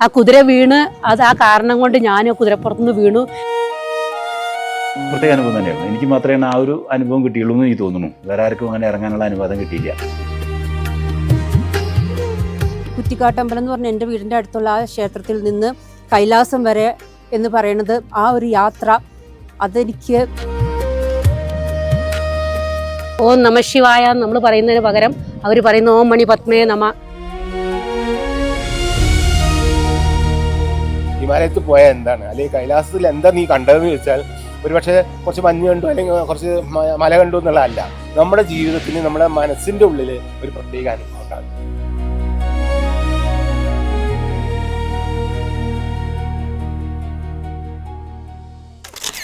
ആ കുതിര വീണ് അത് ആ കാരണം കൊണ്ട് ഞാൻ കുതിരപ്പുറത്തുനിന്ന് വീണു. പ്രത്യേക അനുഭവം തന്നെയാണ്. എനിക്ക് മാത്രമേ ആ ഒരു അനുഭവം കിട്ടിയുള്ളൂ എന്ന് എനിക്ക് തോന്നുന്നു. വേറെ ആർക്കും അങ്ങനെ ഇറങ്ങാനുള്ള അനുവാദം കിട്ടിയില്ല. കുറ്റിക്കാട്ടമ്പലം എന്ന് പറഞ്ഞ എൻ്റെ വീടിൻ്റെ അടുത്തുള്ള ആ ക്ഷേത്രത്തിൽ നിന്ന് കൈലാസം വരെ എന്ന് പറയുന്നത് ആ ഒരു യാത്ര, അതെനിക്ക് ഓം നമ ശിവായ നമ്മൾ പറയുന്നതിന് പകരം അവർ പറയുന്ന ഓം മണി പത്മേ നമ. ഹിമാലയത്തിൽ പോയാൽ എന്താണ്, അല്ലെങ്കിൽ കൈലാസത്തിൽ എന്താ നീ കണ്ടതെന്ന് ചോദിച്ചാൽ ഒരുപക്ഷെ കുറച്ച് മഞ്ഞ് കണ്ടു അല്ലെങ്കിൽ കുറച്ച് മല കണ്ടു എന്നുള്ളതല്ല, നമ്മുടെ ജീവിതത്തിന് നമ്മുടെ മനസ്സിന്റെ ഉള്ളിൽ ഒരു പ്രത്യേക അനുഭവം ഉണ്ടാകും.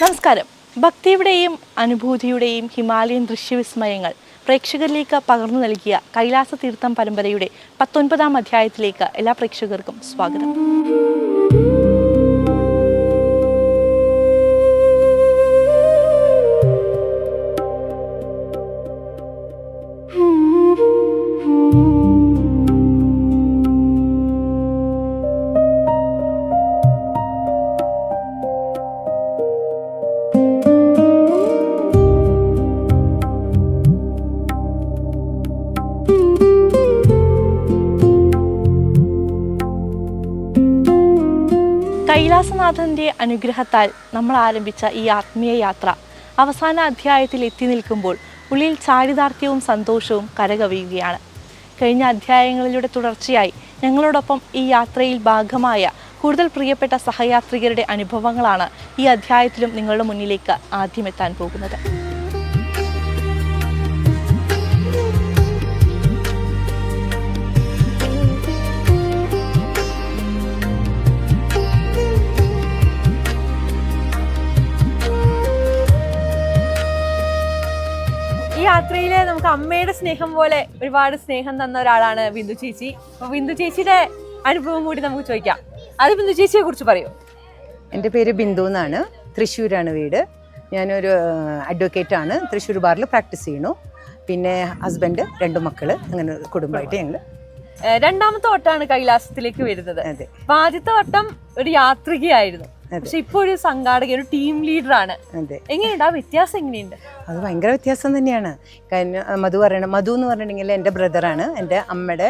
നമസ്കാരം. ഭക്തിയുടെയും അനുഭൂതിയുടെയും ഹിമാലയൻ ദൃശ്യവിസ്മയങ്ങൾ പ്രേക്ഷകരിലേക്ക് പകർന്നു നൽകിയ കൈലാസ തീർത്ഥം പരമ്പരയുടെ 19ാം അധ്യായത്തിലേക്ക് എല്ലാ പ്രേക്ഷകർക്കും സ്വാഗതം. കൈലാസനാഥന്റെ അനുഗ്രഹത്താൽ നമ്മൾ ആരംഭിച്ച ഈ ആത്മീയ യാത്ര അവസാന അധ്യായത്തിൽ എത്തി നിൽക്കുമ്പോൾ ഉള്ളിൽ ചാരിതാർത്ഥ്യവും സന്തോഷവും കരകവിയുകയാണ്. കഴിഞ്ഞ അധ്യായങ്ങളിലൂടെ തുടർച്ചയായി ഞങ്ങളോടൊപ്പം ഈ യാത്രയിൽ ഭാഗമായ കൂടുതൽ പ്രിയപ്പെട്ട സഹയാത്രികരുടെ അനുഭവങ്ങളാണ് ഈ അധ്യായത്തിലും നിങ്ങളുടെ മുന്നിലേക്ക് ആദ്യം എത്താൻ പോകുന്നത്. യാത്രയില് നമുക്ക് അമ്മയുടെ സ്നേഹം പോലെ ഒരുപാട് സ്നേഹം തന്ന ഒരാളാണ് ബിന്ദു ചേച്ചി. അപ്പൊ ബിന്ദു ചേച്ചിയുടെ അനുഭവം കൂടി നമുക്ക് ചോദിക്കാം. അത് ബിന്ദു ചേച്ചിയെ കുറിച്ച് പറയൂ. എൻ്റെ പേര് ബിന്ദു എന്നാണ്. തൃശ്ശൂരാണ് വീട്. ഞാനൊരു അഡ്വക്കേറ്റാണ്. തൃശ്ശൂർ ബാറിൽ പ്രാക്ടീസ് ചെയ്യണു. പിന്നെ ഹസ്ബൻഡ്, 2 മക്കള്, അങ്ങനെ കുടുംബമായിട്ട് ഞങ്ങൾ. രണ്ടാമത്തെ വട്ടമാണ് കൈലാസത്തിലേക്ക് വരുന്നത്. അതെ. അപ്പൊ ആദ്യത്തെ വട്ടം ഒരു യാത്രികയായിരുന്നു, പക്ഷെ ഇപ്പൊ ഒരു സംഘാടക, ഒരു ടീം ലീഡർ ആണ്. അതെ. എങ്ങനെയുണ്ട് ആ വ്യത്യാസം? എങ്ങനെയുണ്ട്? അത് ഭയങ്കര വ്യത്യാസം തന്നെയാണ്. കാരണം മധു എന്ന് പറഞ്ഞിട്ടുണ്ടെങ്കിൽ എൻ്റെ ബ്രദറാണ്, എൻ്റെ അമ്മയുടെ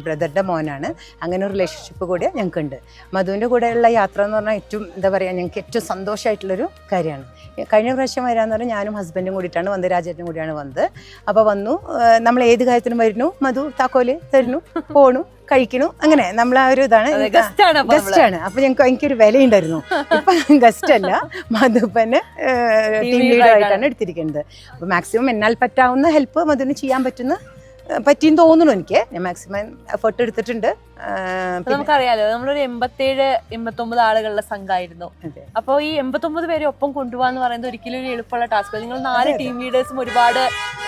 ബ്രദറിൻ്റെ മോനാണ്. അങ്ങനെ ഒരു റിലേഷൻഷിപ്പ് കൂടെ ഞങ്ങൾക്കുണ്ട്. മധുവിൻ്റെ കൂടെയുള്ള യാത്ര എന്ന് പറഞ്ഞാൽ ഏറ്റവും എന്താ പറയുക, ഞങ്ങൾക്ക് ഏറ്റവും സന്തോഷമായിട്ടുള്ളൊരു കാര്യമാണ്. കഴിഞ്ഞ പ്രാവശ്യം വരാമെന്ന് പറഞ്ഞാൽ ഞാനും ഹസ്ബൻഡും കൂടിയിട്ടാണ് വന്നത്, രാജേട്ടനും കൂടിയാണ് വന്നത്. അപ്പോൾ വന്നു, നമ്മൾ ഏത് കാര്യത്തിനും വരുന്നു, മധു താക്കോല് തരുന്നു, പോണു, കഴിക്കണു, അങ്ങനെ നമ്മൾ ആ ഒരു ഇതാണ്. ഗസ്റ്റാണ്. അപ്പൊ എനിക്കൊരു വിലയുണ്ടായിരുന്നു. ഇപ്പൊ ഗസ്റ്റ് അല്ല, മധുപ്പന് ടീം ലീഡർ ആയിട്ടാണ് എടുത്തിരിക്കുന്നത്. അപ്പൊ മാക്സിമം എന്നാൽ പറ്റാവുന്ന ഹെൽപ്പ് മധുവിന് ചെയ്യാൻ പറ്റിയെന്ന് തോന്നുന്നു. എനിക്ക് ഞാൻ മാക്സിമം എഫേർട്ട് എടുത്തിട്ടുണ്ട്. നമുക്കറിയാലോ, നമ്മളൊരു 87-89 ആളുകളുടെ സംഘമായിരുന്നു. അപ്പൊ ഈ 89 പേരെ ഒപ്പം കൊണ്ടുപോകാന്ന് പറയുന്നത് ഒരിക്കലും ഒരു എളുപ്പമുള്ള ടാസ്ക്. നിങ്ങൾ 4 ടീം ലീഡേഴ്സും ഒരുപാട്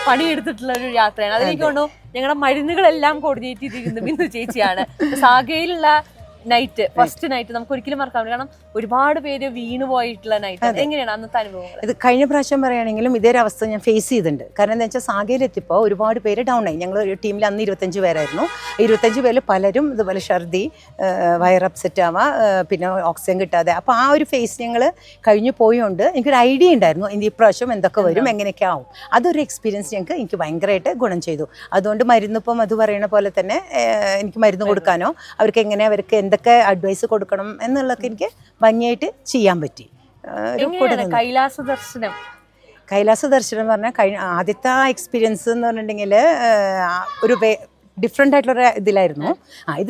പണിയെടുത്തിട്ടുള്ള ഒരു യാത്രയാണ്. അതിലേക്ക് കൊണ്ടു ഞങ്ങളുടെ മരുന്നുകളെല്ലാം കോർഡിനേറ്റ് ചെയ്തിരിക്കുന്നത് ബിന്ദു ചേച്ചിയാണ്. സാഗയിലുള്ള നൈറ്റ്, ഫസ്റ്റ് നൈറ്റ് നമുക്ക് ഒരിക്കലും മറക്കാൻ പറ്റില്ല. കാരണം ഒരുപാട് പേര് വീണു പോയിട്ടുള്ള നൈറ്റ്. എങ്ങനെയാണ് അന്നത്തെ അനുഭവങ്ങൾ? ഇത് കഴിഞ്ഞ പ്രാവശ്യം പറയുകയാണെങ്കിലും ഇതേ ഒരു അവസ്ഥ ഞാൻ ഫേസ് ചെയ്തിട്ടുണ്ട്. കാരണം എന്താ വെച്ചാൽ സാഗയിലെത്തിയപ്പോൾ ഒരുപാട് പേര് ഡൗൺ ആയി. ഞങ്ങൾ ഒരു ടീമിൽ അന്ന് 25 പേരായിരുന്നു. 25 പേരിൽ പലരും ഇതുപോലെ ഛർദി, വയർ അപ്സെറ്റ് ആവുക, പിന്നെ ഓക്സിജൻ കിട്ടാതെ. അപ്പോൾ ആ ഒരു ഫേസ് ഞങ്ങൾ കഴിഞ്ഞു പോയോണ്ട് എനിക്കൊരു ഐഡിയ ഉണ്ടായിരുന്നു ഈ പ്രാവശ്യം എന്തൊക്കെ വരും, എങ്ങനെയൊക്കെ ആവും. അതൊരു എക്സ്പീരിയൻസ് എനിക്ക് ഭയങ്കരമായിട്ട് ഗുണം ചെയ്തു. അതുകൊണ്ട് മരുന്നിപ്പം അത് പറയുന്ന പോലെ തന്നെ എനിക്ക് മരുന്ന് കൊടുക്കാനോ അവർക്ക് അവർക്ക് എന്തൊക്കെ അഡ്വൈസ് കൊടുക്കണം എന്നുള്ളതൊക്കെ എനിക്ക് ഭംഗിയായിട്ട് ചെയ്യാൻ പറ്റി. കൈലാസ ദർശനം എന്ന് പറഞ്ഞാൽ ആദ്യത്തെ ആദ്യത്തെ എക്സ്പീരിയൻസ് എന്ന് പറഞ്ഞിട്ടുണ്ടെങ്കിൽ ഒരു ഡിഫറെൻ്റ് ആയിട്ടുള്ള ഇതിലായിരുന്നു. ഇത്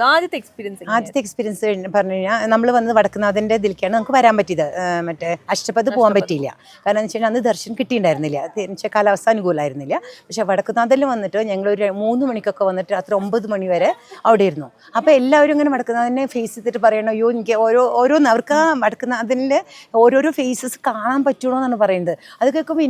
ആദ്യത്തെ എക്സ്പീരിയൻസ് പറഞ്ഞു കഴിഞ്ഞാൽ നമ്മൾ വന്ന് വടക്കുന്നാഥൻ്റെ ഇതിലേക്കാണ് നമുക്ക് വരാൻ പറ്റിയത്. മറ്റേ അഷ്ടപത് പോകാൻ പറ്റിയില്ല. കാരണം എന്ന് വെച്ച് കഴിഞ്ഞാൽ അന്ന് ദർശനം കിട്ടിയിട്ടുണ്ടായിരുന്നില്ല, വെച്ചാൽ കാലാവസ്ഥ അനുകൂലമായിരുന്നില്ല. പക്ഷെ വടക്കുന്നാഥിൽ വന്നിട്ട് ഞങ്ങളൊരു 3 മണിക്കൊക്കെ വന്നിട്ട് രാത്രി 9 മണി വരെ അവിടെ ഇരുന്നു. അപ്പോൾ എല്ലാവരും ഇങ്ങനെ വടക്കുന്നാഥിനെ ഫേസ് ചെയ്തിട്ട് പറയണം, അയ്യോ എനിക്ക് ഓരോന്ന് അവർക്ക് ആ വടക്കുന്നാഥിൻ്റെ ഓരോരോ ഫേസസ് കാണാൻ പറ്റുള്ളൂ എന്നാണ് പറയുന്നത്. അത് കേൾക്കുമ്പോൾ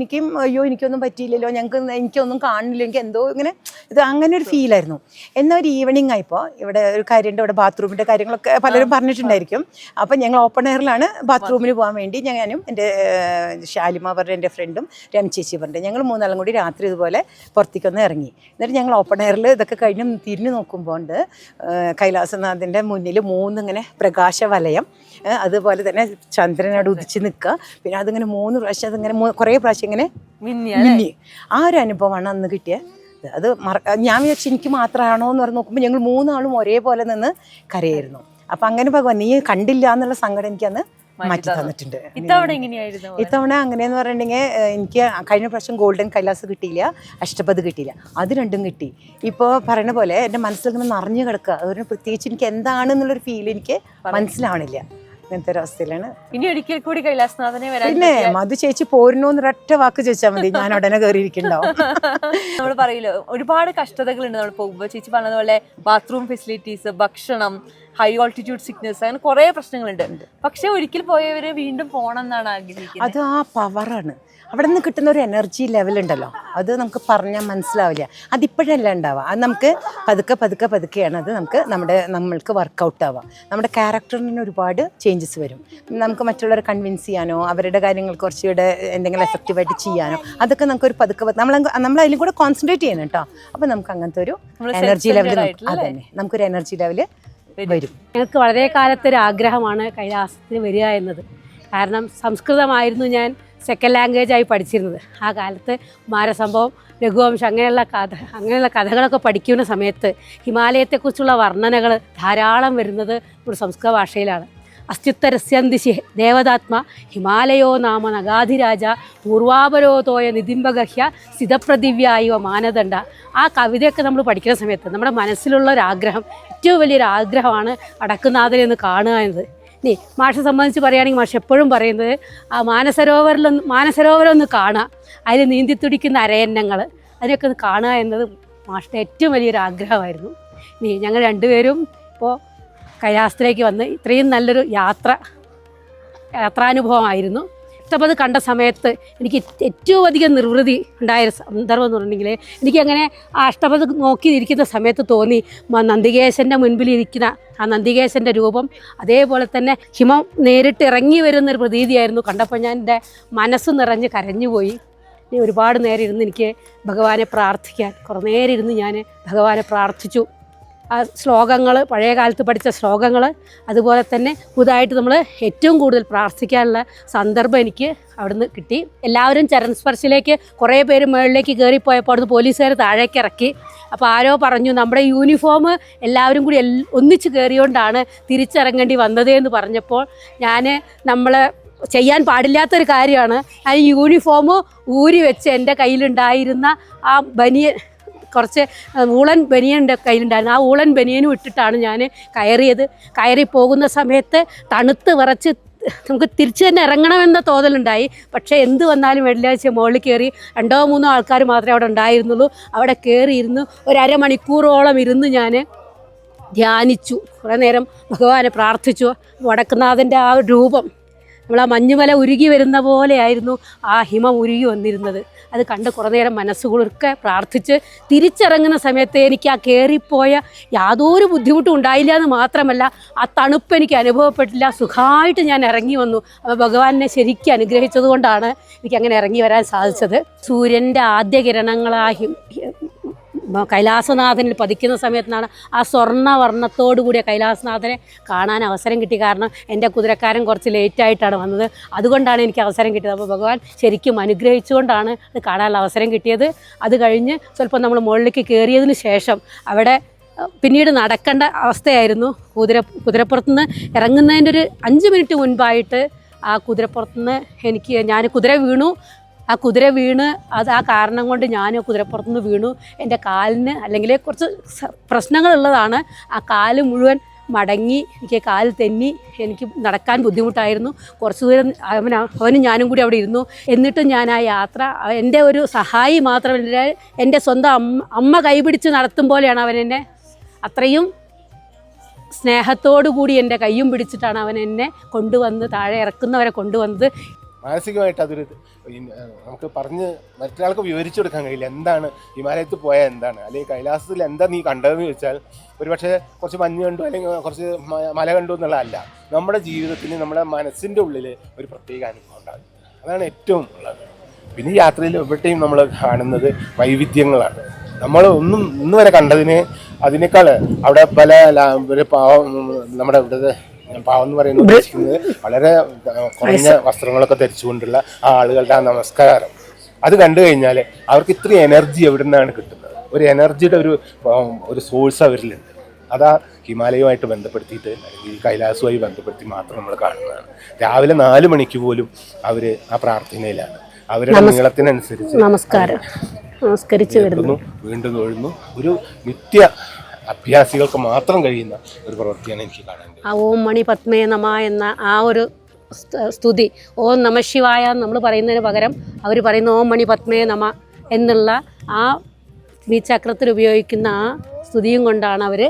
എനിക്കൊന്നും പറ്റിയില്ലല്ലോ, എനിക്കൊന്നും കാണില്ല, എനിക്ക് എന്തോ ഇങ്ങനെ ഇത് അങ്ങനെ ഒരു ഫീലായിരുന്നു. എന്നാൽ ഒരു ഈവനിങ് ആയപ്പോൾ ഇവിടെ ഒരു കാര്യമുണ്ട്, ഇവിടെ ബാത്റൂമിൻ്റെ കാര്യങ്ങളൊക്കെ പലരും പറഞ്ഞിട്ടുണ്ടായിരിക്കും. അപ്പം ഞങ്ങൾ ഓപ്പൺ എയറിലാണ് ബാത്റൂമിൽ പോകാൻ വേണ്ടി ഞാനും എൻ്റെ ഷാലിമ പറഞ്ഞ എൻ്റെ ഫ്രണ്ടും രമചേച്ചി പറഞ്ഞിട്ട് ഞങ്ങൾ മൂന്നാളും കൂടി രാത്രി ഇതുപോലെ പുറത്തേക്കൊന്ന് ഇറങ്ങി. എന്നിട്ട് ഞങ്ങൾ ഓപ്പൺ എയറിൽ ഇതൊക്കെ കഴിഞ്ഞ് തിരിഞ്ഞു നോക്കുമ്പോൾ കൈലാസനാഥിൻ്റെ മുന്നിൽ 3 ഇങ്ങനെ പ്രകാശ വലയം, അതുപോലെ തന്നെ ചന്ദ്രനോട് ഉദിച്ച് നിൽക്കുക. പിന്നെ അതിങ്ങനെ 3 പ്രാവശ്യം അതിങ്ങനെ കുറേ പ്രാവശ്യം ഇങ്ങനെ മിന്നി. ആ ഒരു അനുഭവമാണ് അന്ന് കിട്ടിയത്. അത് ഞാൻ വിചാരിച്ചു എനിക്ക് മാത്രമാണോ എന്ന് പറഞ്ഞ് നോക്കുമ്പോൾ ഞങ്ങൾ 3 ആളും ഒരേപോലെ നിന്ന് കരയായിരുന്നു. അപ്പം അങ്ങനെ ഭഗവാൻ നീ കണ്ടില്ല എന്നുള്ള സങ്കടം എനിക്കന്ന് മാറ്റി തന്നിട്ടുണ്ട്. ഇത്തവണ അങ്ങനെയെന്ന് പറഞ്ഞിട്ടുണ്ടെങ്കിൽ എനിക്ക് കഴിഞ്ഞ പ്രാവശ്യം ഗോൾഡൻ കൈലാസ് കിട്ടിയില്ല, അഷ്ടപത് കിട്ടിയില്ല, അത് രണ്ടും കിട്ടി. ഇപ്പോൾ പറയുന്ന പോലെ എൻ്റെ മനസ്സിലിങ്ങനെ നിറഞ്ഞു കിടക്കുക. അതുകൊണ്ട് പ്രത്യേകിച്ച് എനിക്ക് എന്താണെന്നുള്ളൊരു ഫീൽ എനിക്ക് മനസ്സിലാവണില്ല. അങ്ങനത്തെ ഒരു അവസ്ഥയിലാണ്. ഇനി ഒരിക്കൽ കൂടി കൈലാസനാഥനെ വരാൻ പിന്നെ മധു ചേച്ചി പോരുന്നോന്ന് ഒരൊറ്റ വാക്ക് ചോദിച്ചാൽ മതി, ഞാൻ ഉടനെ കയറിയിരിക്കണ്ടാവും. നമ്മൾ പറയില്ലോ ഒരുപാട് കഷ്ടതകളുണ്ട് നമ്മൾ പോകുമ്പോൾ. ചേച്ചി പറഞ്ഞതുപോലെ ബാത്റൂം ഫെസിലിറ്റീസ്, ഭക്ഷണം, ഹൈ ഓൾട്ടിറ്റ്യൂഡ് സിക്നസ്, അങ്ങനെ കുറേ പ്രശ്നങ്ങളുണ്ട്. പക്ഷെ ഒരിക്കൽ പോയവര് വീണ്ടും പോകണം എന്നാണ് ആഗ്രഹിക്കുന്നത്. അത് ആ പവറാണ്, അവിടെ നിന്ന് കിട്ടുന്ന ഒരു എനർജി ലെവൽ ഉണ്ടല്ലോ, അത് നമുക്ക് പറഞ്ഞാൽ മനസ്സിലാവില്ല. അതിപ്പോഴല്ല ഉണ്ടാവുക, അത് നമുക്ക് പതുക്കെയാണ് അത് നമ്മൾക്ക് വർക്കൗട്ട് ആവുക. നമ്മുടെ ക്യാരക്ടറിന് ഒരുപാട് ചേഞ്ചസ് വരും. നമുക്ക് മറ്റുള്ളവരെ കൺവിൻസ് ചെയ്യാനോ അവരുടെ കാര്യങ്ങൾ കുറച്ചുകൂടെ എന്തെങ്കിലും എഫക്റ്റീവായിട്ട് ചെയ്യാനോ അതൊക്കെ നമുക്കൊരു പതുക്കെ നമ്മൾ അതിലും കൂടെ കോൺസെൻട്രേറ്റ് ചെയ്യണം കേട്ടോ. അപ്പം നമുക്ക് അങ്ങനത്തെ ഒരു എനർജി ലെവൽ, അതന്നെ നമുക്കൊരു എനർജി ലെവൽ വരും. ഞങ്ങൾക്ക് വളരെ കാലത്തെ ഒരു ആഗ്രഹമാണ് കൈലാസത്തിന് വരിക എന്നത്. കാരണം സംസ്കൃതമായിരുന്നു ഞാൻ സെക്കൻഡ് ലാംഗ്വേജായി പഠിച്ചിരുന്നത്. ആ കാലത്ത് മാരസംഭവം, രഘുവംശം അങ്ങനെയുള്ള കഥകളൊക്കെ പഠിക്കുന്ന സമയത്ത് ഹിമാലയത്തെക്കുറിച്ചുള്ള വർണ്ണനകൾ ധാരാളം വരുന്നത് ഒരു സംസ്കൃത ഭാഷയിലാണ്. അസ്ത്യുത്തരസ്യന്തിശി ദേവതാത്മ ഹിമാലയോ നാമ നഗാധിരാജ പൂർവാപരോതോയ നിതിംബഗഹ്യ സ്ഥിതപ്രതിവ്യായുവ മാനദണ്ഡ. ആ കവിതയൊക്കെ നമ്മൾ പഠിക്കുന്ന സമയത്ത് നമ്മുടെ മനസ്സിലുള്ള ഒരാഗ്രഹം, ഏറ്റവും വലിയൊരു ആഗ്രഹമാണ് വടക്കുന്നാഥനെ ഒന്ന് കാണുക എന്നത്. ഇനി മാഷെ സംബന്ധിച്ച് പറയുകയാണെങ്കിൽ മാഷ് എപ്പോഴും പറയുന്നത് ആ മാനസരോവരം ഒന്ന് കാണുക, അതിൽ നീന്തിത്തുടിക്കുന്ന അരയന്നങ്ങൾ, അതിനൊക്കെ ഒന്ന് കാണുക എന്നത് മാഷിൻ്റെ ഏറ്റവും വലിയൊരു ആഗ്രഹമായിരുന്നു. ഇനി ഞങ്ങൾ രണ്ടുപേരും ഇപ്പോൾ കൈലാസത്തിലേക്ക് വന്ന് ഇത്രയും നല്ലൊരു യാത്രാനുഭവമായിരുന്നു. അഷ്ടപത് കണ്ട സമയത്ത് എനിക്ക് ഏറ്റവും അധികം നിർവൃതി ഉണ്ടായൊരു സന്ദർഭം എന്ന് പറഞ്ഞിട്ടുണ്ടെങ്കിൽ എനിക്കങ്ങനെ ആ അഷ്ടപത് നോക്കിയിരിക്കുന്ന സമയത്ത് തോന്നി നന്ദികേശൻ്റെ മുൻപിലിരിക്കുന്ന ആ നന്ദികേശൻ്റെ രൂപം, അതേപോലെ തന്നെ ഹിമം നേരിട്ട് ഇറങ്ങി വരുന്നൊരു പ്രതീതിയായിരുന്നു. കണ്ടപ്പോൾ ഞാൻ എൻ്റെ മനസ്സ് നിറഞ്ഞ് കരഞ്ഞുപോയി. ഇനി ഒരുപാട് നേരം ഇരുന്ന് എനിക്ക് ഭഗവാനെ പ്രാർത്ഥിക്കാൻ, കുറേ നേരം ഇരുന്ന് ഞാൻ ഭഗവാനെ പ്രാർത്ഥിച്ചു. ആ ശ്ലോകങ്ങൾ, പഴയ കാലത്ത് പഠിച്ച ശ്ലോകങ്ങൾ, അതുപോലെ തന്നെ പുതുതായിട്ട് നമ്മൾ ഏറ്റവും കൂടുതൽ പ്രാർത്ഥിക്കാനുള്ള സന്ദർഭം എനിക്ക് അവിടുന്ന് കിട്ടി. എല്ലാവരും ചരണസ്പർശിലേക്ക് കുറേ പേര് മുകളിലേക്ക് കയറിപ്പോയപ്പോൾ അവിടുന്ന് പോലീസുകാർ താഴേക്ക് ഇറക്കി. അപ്പോൾ ആരോ പറഞ്ഞു നമ്മുടെ യൂണിഫോം എല്ലാവരും കൂടി ഒന്നിച്ച് കയറിയോണ്ടാണ് തിരിച്ചിറങ്ങേണ്ടി വന്നത് എന്ന് പറഞ്ഞപ്പോൾ നമ്മൾ ചെയ്യാൻ പാടില്ലാത്തൊരു കാര്യമാണ്. ആ യൂണിഫോം ഊരി വെച്ച് എൻ്റെ കയ്യിലുണ്ടായിരുന്ന ആ ബനിയൻ, കുറച്ച് ഊളൻ ബനിയൻ്റെ കയ്യിലുണ്ടായിരുന്നു, ആ ഊളൻ ബനിയനും ഇട്ടിട്ടാണ് ഞാൻ കയറി പോകുന്ന സമയത്ത് തണുത്ത് വിറച്ച് നമുക്ക് തിരിച്ച് തന്നെ ഇറങ്ങണമെന്ന തോന്നലുണ്ടായി. പക്ഷേ എന്ത് വന്നാലും വെള്ളിയാഴ്ച മുകളിൽ കയറി 2-3 ആൾക്കാർ മാത്രമേ അവിടെ ഉണ്ടായിരുന്നുള്ളൂ. അവിടെ കയറിയിരുന്ന് ഒരു അരമണിക്കൂറോളം ഇരുന്ന് ഞാൻ ധ്യാനിച്ചു. കുറേ നേരം ഭഗവാനെ പ്രാർത്ഥിച്ചു. വടക്കുന്നാഥൻ്റെ ആ രൂപം, നമ്മൾ ആ മഞ്ഞുമല ഉരുകി വരുന്ന പോലെയായിരുന്നു ആ ഹിമം ഉരുകി വന്നിരുന്നത്. അത് കണ്ട് കുറേ നേരം മനസ്സുകളൊക്കെ പ്രാർത്ഥിച്ച് തിരിച്ചിറങ്ങുന്ന സമയത്ത് എനിക്ക് ആ കയറിപ്പോയ യാതൊരു ബുദ്ധിമുട്ടും ഉണ്ടായില്ല എന്ന് മാത്രമല്ല ആ തണുപ്പ് എനിക്ക് അനുഭവപ്പെട്ടില്ല. സുഖമായിട്ട് ഞാൻ ഇറങ്ങി വന്നു. അപ്പോൾ ഭഗവാനെ ശരിക്കും അനുഗ്രഹിച്ചത് കൊണ്ടാണ് എനിക്കങ്ങനെ ഇറങ്ങി വരാൻ സാധിച്ചത്. സൂര്യൻ്റെ ആദ്യ കിരണങ്ങൾ ആ കൈലാസനാഥനിൽ പതിക്കുന്ന സമയത്താണ് ആ സ്വർണ്ണവർണ്ണത്തോടു കൂടിയ കൈലാസനാഥനെ കാണാൻ അവസരം കിട്ടി. കാരണം എൻ്റെ കുതിരക്കാരൻ കുറച്ച് ലേറ്റായിട്ടാണ് വന്നത്, അതുകൊണ്ടാണ് എനിക്ക് അവസരം കിട്ടിയത്. അപ്പോൾ ഭഗവാൻ ശരിക്കും അനുഗ്രഹിച്ചുകൊണ്ടാണ് അത് കാണാനുള്ള അവസരം കിട്ടിയത്. അത് കഴിഞ്ഞ് സ്വല്പം നമ്മൾ മുകളിലേക്ക് കയറിയതിന് ശേഷം അവിടെ പിന്നീട് നടക്കേണ്ട അവസ്ഥയായിരുന്നു. കുതിരപ്പുറത്തുനിന്ന് ഇറങ്ങുന്നതിൻ്റെ ഒരു 5 മിനിറ്റ് മുൻപായിട്ട് ആ കുതിരപ്പുറത്തുനിന്ന് ഞാൻ കുതിര വീണ് അത് ആ കാരണം കൊണ്ട് ഞാൻ കുതിരപ്പുറത്തുനിന്ന് വീണു. എൻ്റെ കാലിന് അല്ലെങ്കിൽ കുറച്ച് പ്രശ്നങ്ങളുള്ളതാണ്. ആ കാല് മുഴുവൻ മടങ്ങി, എനിക്ക് കാല് തെന്നി, എനിക്ക് നടക്കാൻ ബുദ്ധിമുട്ടായിരുന്നു. കുറച്ച് ദൂരം അവനും ഞാനും കൂടി അവിടെ ഇരുന്നു. എന്നിട്ടും ഞാൻ ആ യാത്ര എൻ്റെ ഒരു സഹായി മാത്രമല്ല, എൻ്റെ സ്വന്തം അമ്മ കൈപിടിച്ച് നടത്തും പോലെയാണ് അവൻ എന്നെ, അത്രയും സ്നേഹത്തോടു കൂടി എൻ്റെ കയ്യും പിടിച്ചിട്ടാണ് അവൻ എന്നെ കൊണ്ടുവന്ന് താഴെ ഇറക്കുന്നവരെ കൊണ്ടുവന്നത്. മാനസികമായിട്ട് അതൊരു നമുക്ക് പറഞ്ഞ് മറ്റൊരാൾക്ക് വിവരിച്ചു കൊടുക്കാൻ കഴിയില്ല എന്താണ് ഹിമാലയത്തിൽ പോയാൽ എന്താണ്, അല്ലെങ്കിൽ കൈലാസത്തിൽ എന്താ നീ കണ്ടതെന്ന് ചോദിച്ചാൽ ഒരുപക്ഷെ കുറച്ച് മഞ്ഞ് കണ്ടു അല്ലെങ്കിൽ കുറച്ച് മല കണ്ടു എന്നുള്ളതല്ല, നമ്മുടെ ജീവിതത്തിന് നമ്മുടെ മനസ്സിൻ്റെ ഉള്ളിൽ ഒരു പ്രത്യേക അനുഭവം ഉണ്ടാകും. അതാണ് ഏറ്റവും ഉള്ളത്. പിന്നെ ഈ യാത്രയിൽ എവിടെയും നമ്മൾ കാണുന്നത് വൈവിധ്യങ്ങളാണ്. നമ്മൾ ഇന്ന് വരെ കണ്ടതിന് അതിനേക്കാൾ അവിടെ പല ഒരു പാവം, നമ്മുടെ ഇവിടുത്തെ പാവം എന്ന് പറയുന്നത് ഉദ്ദേശിക്കുന്നത് വളരെ കുറഞ്ഞ വസ്ത്രങ്ങളൊക്കെ ധരിച്ചുകൊണ്ടുള്ള ആ ആളുകളുടെ ആ നമസ്കാരം, അത് കണ്ടു കഴിഞ്ഞാൽ അവർക്ക് ഇത്രയും എനർജി എവിടെ നിന്നാണ് കിട്ടുന്നത്? ഒരു എനർജിയുടെ ഒരു സോഴ്സ് അവരിലുണ്ട്. അതാ ഹിമാലയവുമായിട്ട് ബന്ധപ്പെടുത്തിയിട്ട് അല്ലെങ്കിൽ കൈലാസവുമായി ബന്ധപ്പെടുത്തി മാത്രം നമ്മൾ കാണുന്നതാണ്. രാവിലെ 4 മണിക്ക് പോലും അവർ ആ പ്രാർത്ഥനയിലാണ്. അവരുടെ നീളത്തിനനുസരിച്ച് നമസ്കാരം നമസ്കരിച്ച് വരുന്നു, വീണ്ടും തൊഴുന്നു. ഒരു നിത്യ അഭ്യാസികൾക്ക് മാത്രം കഴിയുന്ന ഒരു പ്രവൃത്തിയാണ് എനിക്ക് കാണാൻ കഴിയുന്നത്. ആ ഓം മണി പത്മേ നമ എന്ന ആ ഒരു സ്തുതി, ഓം നമ ശിവായ നമ്മൾ പറയുന്നതിന് പകരം അവർ പറയുന്ന ഓം മണി പത്മേ നമ എന്നുള്ള ആ ശ്രീചക്രത്തിൽ ഉപയോഗിക്കുന്ന ആ സ്തുതിയും കൊണ്ടാണ് അവർ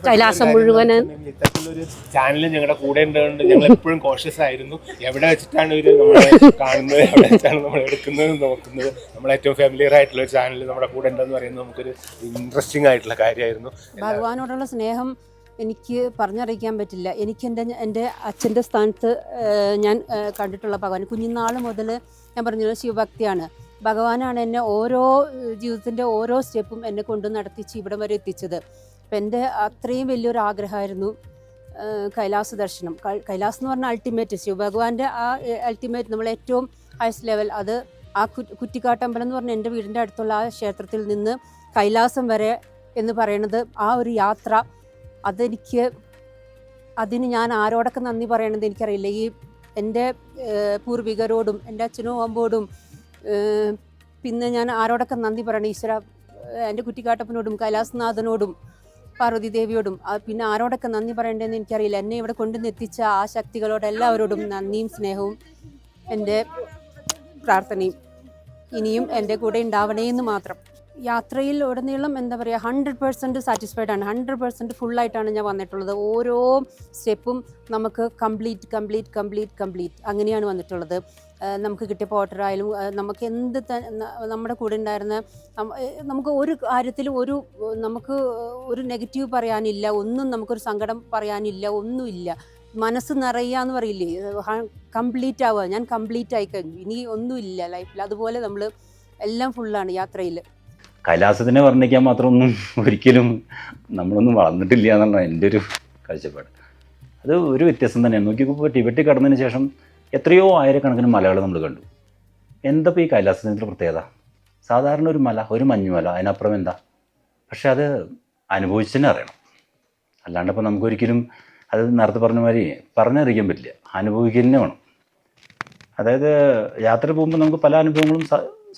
കൈലാസം മുഴുവൻ. ഇത്തരത്തിലൊരു ചാനൽ ഞങ്ങളുടെ കൂടെ ഉണ്ടുകൊണ്ട് ഞങ്ങൾ എപ്പോഴും കോഷ്യസ് ആയിരുന്നു. എവിടെ വെച്ചിട്ടാണ് ഇവര് നമ്മളെ കാണുന്നത്, എവിടെ വെച്ചാണ് നമ്മൾ എടുക്കുന്നത് നോക്കുന്നത്. നമ്മൾ ഏറ്റവും ഫാമിലിയർ ആയിട്ടുള്ള ഒരു ചാനൽ നമ്മുടെ കൂടെ ഉണ്ടെന്ന് പറയുന്നത് നമുക്കൊരു ഇൻട്രസ്റ്റിംഗ് ആയിട്ടുള്ള കാര്യമായിരുന്നു. ഭഗവാനോടുള്ള സ്നേഹം എനിക്ക് പറഞ്ഞറിയിക്കാൻ പറ്റില്ല. എനിക്ക് എൻ്റെ അച്ഛൻ്റെ സ്ഥാനത്ത് ഞാൻ കണ്ടിട്ടുള്ള ഭഗവാൻ കുഞ്ഞുനാൾ മുതൽ ഞാൻ പറഞ്ഞത് ശിവഭക്തിയാണ്. ഭഗവാനാണ് എന്നെ ജീവിതത്തിൻ്റെ ഓരോ സ്റ്റെപ്പും എന്നെ കൊണ്ട് നടത്തിച്ച് ഇവിടം വരെ എത്തിച്ചത്. അപ്പം എൻ്റെ അത്രയും വലിയൊരു ആഗ്രഹമായിരുന്നു കൈലാസ ദർശനം. കൈലാസം എന്ന് പറഞ്ഞാൽ അൾട്ടിമേറ്റ്, ശിവഭഗവാന്റെ ആ അൾട്ടിമേറ്റ്, നമ്മൾ ഏറ്റവും ഹയസ്റ്റ് ലെവൽ. അത് ആ കുറ്റിക്കാട്ടമ്പലം എന്ന് പറഞ്ഞാൽ എൻ്റെ വീടിൻ്റെ അടുത്തുള്ള ആ ക്ഷേത്രത്തിൽ നിന്ന് കൈലാസം വരെ എന്ന് പറയുന്നത് ആ ഒരു യാത്ര, അതിന് ഞാൻ ആരോടൊക്കെ നന്ദി പറയണമെന്ന് എനിക്കറിയില്ല. ഈ എൻ്റെ പൂർവികരോടും എൻ്റെ അച്ഛനും അമ്മോടും പിന്നെ ഞാൻ ആരോടൊക്കെ നന്ദി പറയണം? ഈശ്വര, എൻ്റെ കുറ്റിക്കാട്ടപ്പനോടും കൈലാസനാഥനോടും പാർവതി ദേവിയോടും പിന്നെ ആരോടൊക്കെ നന്ദി പറയേണ്ടതെന്ന് എനിക്കറിയില്ല. എന്നെ ഇവിടെ കൊണ്ടുവന്നെത്തിച്ച ആ ശക്തികളോട് എല്ലാവരോടും നന്ദിയും സ്നേഹവും എൻ്റെ പ്രാർത്ഥനയും ഇനിയും എൻ്റെ കൂടെ ഉണ്ടാവണേ എന്ന് മാത്രം. യാത്രയിൽ ഉടനീളം എന്താ പറയുക, 100% സാറ്റിസ്ഫൈഡ് ആണ്, 100% ഫുള്ളായിട്ടാണ് ഞാൻ വന്നിട്ടുള്ളത്. ഓരോ സ്റ്റെപ്പും നമുക്ക് കംപ്ലീറ്റ് അങ്ങനെയാണ് വന്നിട്ടുള്ളത്. നമുക്ക് കിട്ടിയ പോട്ടറായാലും നമുക്ക് നമ്മുടെ കൂടെ ഉണ്ടായിരുന്ന നമുക്ക് ഒരു കാര്യത്തിലും നമുക്ക് ഒരു നെഗറ്റീവ് പറയാനില്ല, ഒന്നും നമുക്കൊരു സങ്കടം പറയാനില്ല, ഒന്നുമില്ല. മനസ്സ് നിറയുക എന്ന് പറയില്ലേ, കംപ്ലീറ്റ് ആവുക. ഞാൻ കംപ്ലീറ്റ് ആയി കഴിഞ്ഞു, ഇനി ഒന്നുമില്ല ലൈഫിൽ. അതുപോലെ നമ്മൾ എല്ലാം ഫുള്ളാണ് യാത്രയിൽ. കൈലാസത്തിനെ വർണ്ണിക്കാൻ മാത്രമൊന്നും ഒരിക്കലും നമ്മളൊന്നും വളർന്നിട്ടില്ല എന്നാണ് എൻ്റെ ഒരു കാഴ്ചപ്പാട്. അത് ഒരു വ്യത്യാസം തന്നെയാണ്. നോക്കിയപ്പോൾ ടിബറ്റിൽ കടന്നതിന് ശേഷം എത്രയോ ആയിരക്കണക്കിന് മലകൾ നമ്മൾ കണ്ടു. എന്താ ഈ കൈലാസത്തിൻ്റെ പ്രത്യേകത? സാധാരണ ഒരു മല, ഒരു മഞ്ഞുമല, അതിനപ്പുറം എന്താ? പക്ഷെ അത് അനുഭവിച്ച് തന്നെ അറിയണം. അല്ലാണ്ട് ഇപ്പോൾ നമുക്കൊരിക്കലും അത് നേരത്തെ പറഞ്ഞ മാതിരി പറഞ്ഞറിയിക്കാൻ പറ്റില്ല, അനുഭവിക്കുക തന്നെ വേണം. അതായത് യാത്ര പോകുമ്പോൾ നമുക്ക് പല അനുഭവങ്ങളും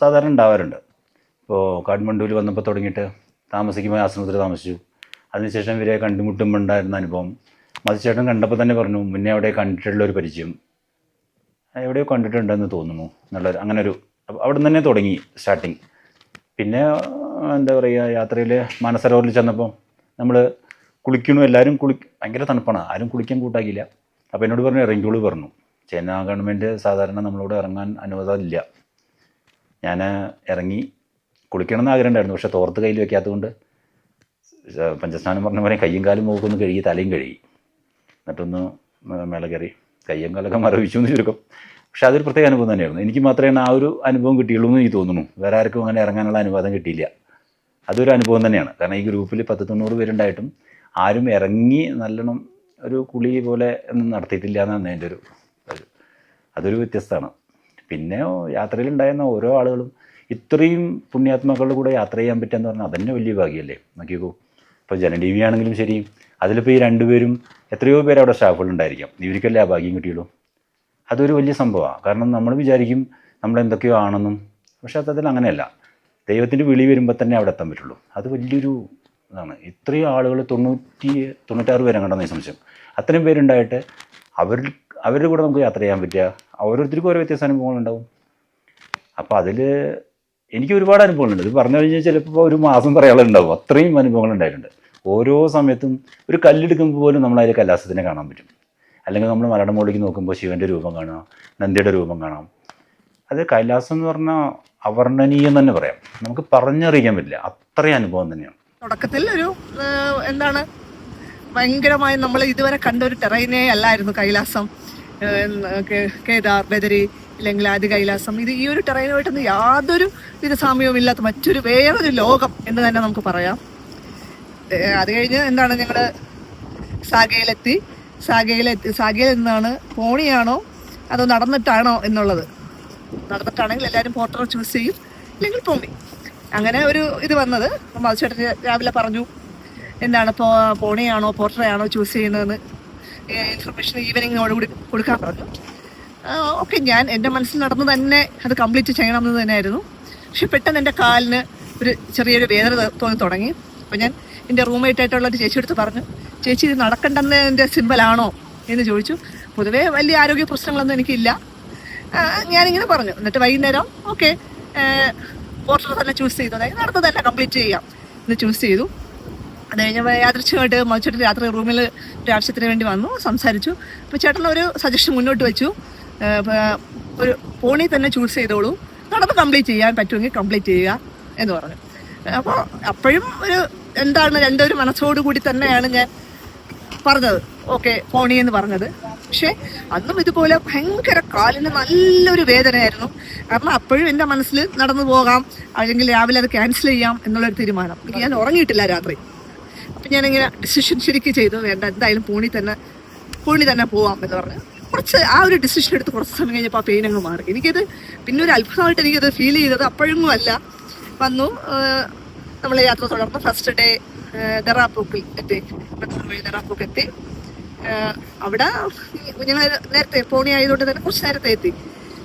സാധാരണ ഉണ്ടാവാറുണ്ട്. ഇപ്പോൾ കാഠ്മണ്ഡുവിൽ വന്നപ്പോൾ തുടങ്ങിയിട്ട് താമസിക്കുമ്പോൾ ആശ്രമത്തിൽ താമസിച്ചു. അതിനുശേഷം ഇവരെ കണ്ടുമുട്ടുമ്പോൾ ഉണ്ടായിരുന്ന അനുഭവം, മധുചേട്ടൻ കണ്ടപ്പോൾ തന്നെ പറഞ്ഞു മുന്നേ അവിടെ കണ്ടിട്ടുള്ള ഒരു പരിചയം, എവിടെയോ കണ്ടിട്ടുണ്ടെന്ന് തോന്നുന്നു എന്നുള്ളൊരു അങ്ങനൊരു അവിടെ നിന്ന് തന്നെ തുടങ്ങി സ്റ്റാർട്ടിങ്. പിന്നെ എന്താ പറയുക, യാത്രയിൽ മാനസരോവറിൽ ചെന്നപ്പോൾ നമ്മൾ കുളിക്കണു, എല്ലാവരും ഭയങ്കര തണുപ്പാണ്, ആരും കുളിക്കാൻ കൂട്ടാക്കിയില്ല. അപ്പോൾ എന്നോട് പറഞ്ഞു ഇറങ്ങിക്കോളൂ പറഞ്ഞു. ചൈന ഗവൺമെൻറ് സാധാരണ നമ്മളോട് ഇറങ്ങാൻ അനുവാദമില്ല. ഞാൻ ഇറങ്ങി കുളിക്കണം എന്ന് ആഗ്രഹം ഉണ്ടായിരുന്നു, പക്ഷേ തോർത്ത് കയ്യിൽ വെക്കാത്തതുകൊണ്ട് പഞ്ചസ്നാനം പറഞ്ഞ പോലെ കയ്യും കാലും മുഖമൊന്ന് കഴുകി തലയും കഴുകി, എന്നിട്ടൊന്ന് മേലെ കയറി കയ്യും കാലൊക്കെ മരവിച്ചു എന്ന് ചുരുക്കം. പക്ഷെ അതൊരു പ്രത്യേക അനുഭവം തന്നെയായിരുന്നു. എനിക്ക് മാത്രമേ ആ ഒരു അനുഭവം കിട്ടിയുള്ളൂ എന്ന് എനിക്ക് തോന്നുന്നു. വേറെ ആർക്കും അങ്ങനെ ഇറങ്ങാനുള്ള അനുവാദം കിട്ടിയില്ല. അതൊരു അനുഭവം തന്നെയാണ്. കാരണം ഈ ഗ്രൂപ്പിൽ 10-90 പേരുണ്ടായിട്ടും ആരും ഇറങ്ങി നല്ലോണം ഒരു കുളി പോലെ ഒന്നും നടത്തിയിട്ടില്ല എന്നാണ് എൻ്റെ അതൊരു വ്യത്യസ്തമാണ്. പിന്നെ യാത്രയിലുണ്ടായിരുന്ന ഓരോ ആളുകളും ഇത്രയും പുണ്യാത്മാക്കളുടെ കൂടെ യാത്ര ചെയ്യാൻ പറ്റുക പറഞ്ഞാൽ അതന്നെ വലിയ ഭാഗ്യമല്ലേ. നോക്കിക്കോ, ഇപ്പോൾ ജനഡീവി ആണെങ്കിലും ശരി, അതിലിപ്പോൾ ഈ 2 പേരും എത്രയോ പേര് അവിടെ സ്റ്റാഫുകളുണ്ടായിരിക്കാം, ഇവർക്കല്ലേ ആ ഭാഗ്യം കിട്ടിയുള്ളൂ. അതൊരു വലിയ സംഭവമാണ്. കാരണം നമ്മൾ വിചാരിക്കും നമ്മളെന്തൊക്കെയോ ആണെന്നും, പക്ഷേ അത്തരത്തിൽ അങ്ങനെയല്ല. ദൈവത്തിൻ്റെ വിളി വരുമ്പോൾ തന്നെ അവിടെ എത്താൻ പറ്റുള്ളൂ. അത് വലിയൊരു ഇതാണ്. ഇത്രയും ആളുകൾ 96 പേരെ കണ്ടെന്ന് സംശയം, അത്രയും പേരുണ്ടായിട്ട് അവരുടെ കൂടെ നമുക്ക് യാത്ര ചെയ്യാൻ പറ്റുക. ഓരോരുത്തർക്കും ഓരോ വ്യത്യസ്ത അനുഭവങ്ങളുണ്ടാവും. അപ്പോൾ അതിൽ എനിക്ക് ഒരുപാട് അനുഭവങ്ങളുണ്ട്. ഇത് പറഞ്ഞു കഴിഞ്ഞാൽ ചിലപ്പോൾ ഒരു മാസം പറയാനുണ്ടാവും, അത്രയും അനുഭവങ്ങളുണ്ടായിട്ടുണ്ട്. ഓരോ സമയത്തും ഒരു കല്ലെടുക്കുമ്പോൾ പോലും നമ്മളതിൽ കൈലാസത്തിനെ കാണാൻ പറ്റും. അല്ലെങ്കിൽ നമ്മൾ മലയുടെ മുകളിലേക്ക് നോക്കുമ്പോൾ ശിവൻ്റെ രൂപം കാണാം, നന്ദിയുടെ രൂപം കാണാം. അത് കൈലാസം എന്ന് പറഞ്ഞാൽ അവർണ്ണനീയം തന്നെ പറയാം, നമുക്ക് പറഞ്ഞറിയിക്കാൻ പറ്റില്ല, അത്രയും അനുഭവം തന്നെയാണ്. തുടക്കത്തിൽ ഒരു എന്താണ് ഭയങ്കരമായി നമ്മൾ ഇതുവരെ കണ്ട ഒരു ടെറൈനേ അല്ലായിരുന്നു കൈലാസം, കേദാർ, ബദരി അല്ലെങ്കിൽ ആദി കൈലാസം. ഇത് ഈ ഒരു ടെറൈനുമായിട്ടൊന്നും യാതൊരു വിധ സാമ്യവും ഇല്ലാത്ത മറ്റൊരു വേറൊരു ലോകം എന്ന് തന്നെ നമുക്ക് പറയാം. അത് കഴിഞ്ഞ് എന്താണ് ഞങ്ങൾ സാഗയിൽ നിന്നാണ് പോണിയാണോ അതോ നടന്നിട്ടാണോ എന്നുള്ളത്. നടന്നിട്ടാണെങ്കിൽ എല്ലാവരും പോർട്ടർ ചൂസ് ചെയ്യും, അല്ലെങ്കിൽ പോണി. അങ്ങനെ ഒരു ഇത് വന്നത് മധുചേട്ടൻ രാവിലെ പറഞ്ഞു എന്താണ് പോണിയാണോ പോർട്ടറെയാണോ ചൂസ് ചെയ്യുന്നതെന്ന് ഇൻഫർമേഷൻ ഈവനിങ്ങിനോടുകൂടി കൊടുക്കാൻ പറഞ്ഞു. ഓക്കെ, ഞാൻ എൻ്റെ മനസ്സിൽ നടന്നു തന്നെ അത് കംപ്ലീറ്റ് ചെയ്യണമെന്ന് തന്നെയായിരുന്നു. പക്ഷെ പെട്ടെന്ന് എൻ്റെ കാലിന് ഒരു ചെറിയൊരു വേദന തോന്നി തുടങ്ങി. അപ്പോൾ ഞാൻ എൻ്റെ റൂംമേറ്റായിട്ടുള്ള ഒരു ചേച്ചിയെടുത്ത് പറഞ്ഞു, ചേച്ചി ഇത് നടക്കേണ്ടെന്നതിൻ്റെ സിമ്പലാണോ എന്ന് ചോദിച്ചു. പൊതുവേ വലിയ ആരോഗ്യ പ്രശ്നങ്ങളൊന്നും എനിക്കില്ല, ഞാനിങ്ങനെ പറഞ്ഞു. എന്നിട്ട് വൈകുന്നേരം ഓക്കെ പോർട്ടർ തന്നെ ചൂസ് ചെയ്തു, അതായത് നടന്ന് തന്നെ കംപ്ലീറ്റ് ചെയ്യാം എന്ന് ചൂസ് ചെയ്തു. അത് കഴിഞ്ഞ് യാദൃച്ഛികമായിട്ട് മധുചേട്ടൻ രാത്രി റൂമിൽ ഒരു ആവശ്യത്തിന് വേണ്ടി വന്നു, സംസാരിച്ചു. അപ്പോൾ ചേട്ടൻ ഒരു സജഷൻ മുന്നോട്ട് വെച്ചു, ഒരു പോണി തന്നെ ചൂസ് ചെയ്തോളൂ, നടന്ന് കംപ്ലീറ്റ് ചെയ്യാൻ പറ്റുമെങ്കിൽ കംപ്ലീറ്റ് ചെയ്യുക എന്ന് പറഞ്ഞു. അപ്പോൾ അപ്പോഴും ഒരു എന്താണ് രണ്ടൊരു മനസ്സോടുകൂടി തന്നെയാണ് ഞാൻ പറഞ്ഞത് ഓക്കെ പോണി എന്ന് പറഞ്ഞത്. പക്ഷേ അന്നും ഇതുപോലെ ഭയങ്കര കാലിന് നല്ലൊരു വേദനയായിരുന്നു. കാരണം അപ്പോഴും എൻ്റെ മനസ്സിൽ നടന്നു പോകാം, അല്ലെങ്കിൽ രാവിലെ അത് ക്യാൻസൽ ചെയ്യാം എന്നുള്ളൊരു തീരുമാനം. ഞാൻ ഉറങ്ങിയിട്ടില്ല രാത്രി. അപ്പം ഞാനിങ്ങനെ ഡിസിഷൻ ശരിക്കും ചെയ്തു, വേണ്ട എന്തായാലും പോണി തന്നെ പോവാം എന്ന് പറഞ്ഞു. കുറച്ച് ആ ഒരു ഡിസിഷൻ എടുത്ത് കുറച്ച് സമയം കഴിഞ്ഞപ്പോൾ ആ പെയിൻ അങ്ങ് മാറി. എനിക്കത് പിന്നെ ഒരു അത്ഭുതമായിട്ട് എനിക്കത് ഫീൽ ചെയ്തത് അപ്പോഴൊന്നും അല്ല. വന്നു, നമ്മൾ യാത്ര തുടർന്ന് ഫസ്റ്റ് ഡേ ദറാപ്പൂക്കിൽ എത്തി. അവിടെ ഞങ്ങൾ നേരത്തെ പോണി ആയതുകൊണ്ട് തന്നെ കുറച്ച് നേരത്തെ എത്തി.